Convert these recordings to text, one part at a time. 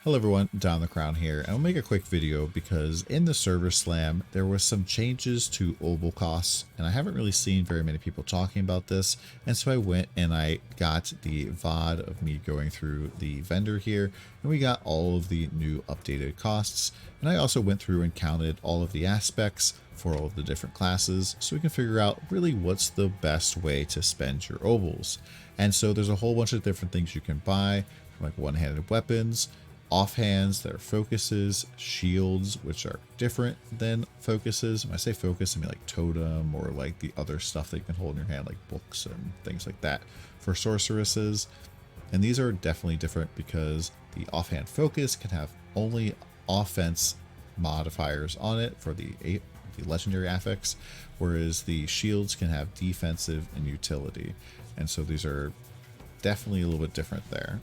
Hello everyone, DonTheCrown here, and I'll make a quick video because in the server slam there was some changes to Obol costs, and I haven't really seen very many people talking about this, and so I went and I got the VOD of me going through the vendor here, and we got all of the new updated costs, and I also went through and counted all of the aspects for all of the different classes, so we can figure out really what's the best way to spend your Obols. And so there's a whole bunch of different things you can buy, like one-handed weapons, offhands that are focuses, shields which are different than focuses. When I say focus, I mean like totem or like the other stuff that you can hold in your hand, like books and things like that for sorceresses. And these are definitely different because the offhand focus can have only offense modifiers on it for the legendary affix, whereas the shields can have defensive and utility. And so these are definitely a little bit different there.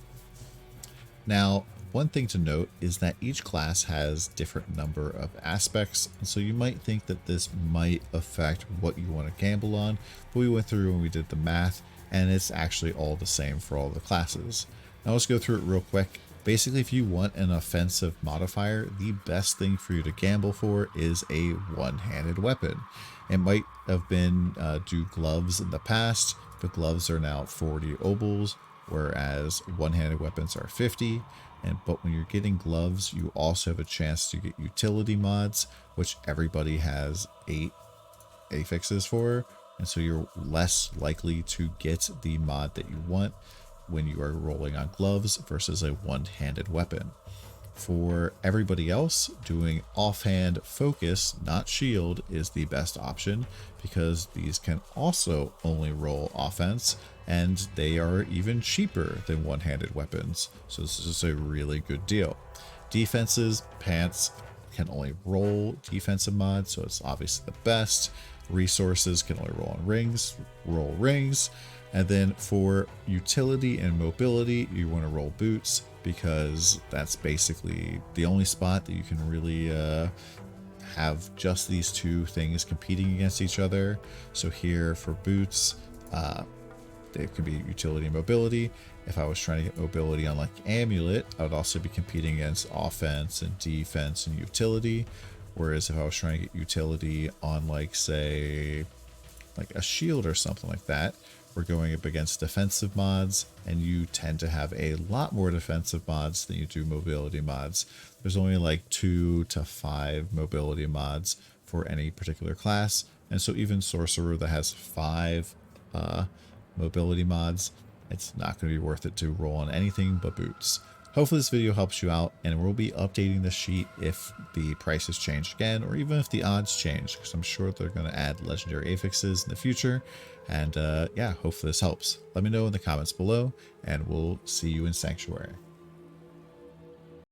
Now, one thing to note is that each class has different number of aspects, and so you might think that this might affect what you want to gamble on, but we went through and we did the math, and it's actually all the same for all the classes. Now let's go through it real quick. Basically, if you want an offensive modifier, the best thing for you to gamble for is a one-handed weapon. It might have been do gloves in the past, but gloves are now 40 obols, whereas one-handed weapons are 50. But when you're getting gloves, you also have a chance to get utility mods, which everybody has 8 affixes for, and so you're less likely to get the mod that you want when you are rolling on gloves versus a one-handed weapon. For everybody else, doing offhand focus, not shield, is the best option because these can also only roll offense, and they are even cheaper than one-handed weapons, so this is a really good deal. Defenses, pants can only roll defensive mods, so it's obviously the best. Resources can only roll rings. And then for utility and mobility, you want to roll boots because that's basically the only spot that you can really have just these two things competing against each other. So here for boots, they could be utility and mobility. If I was trying to get mobility on like amulet, I would also be competing against offense and defense and utility. Whereas if I was trying to get utility on like, say, like a shield or something like that, we're going up against defensive mods, and you tend to have a lot more defensive mods than you do mobility mods. There's only like 2 to 5 mobility mods for any particular class, and so even sorcerer that has 5 mobility mods, it's not going to be worth it to roll on anything but boots. Hopefully this video helps you out, and we'll be updating this sheet if the prices change again, or even if the odds change, because I'm sure they're going to add legendary affixes in the future. And yeah, hopefully this helps. Let me know in the comments below, and we'll see you in Sanctuary.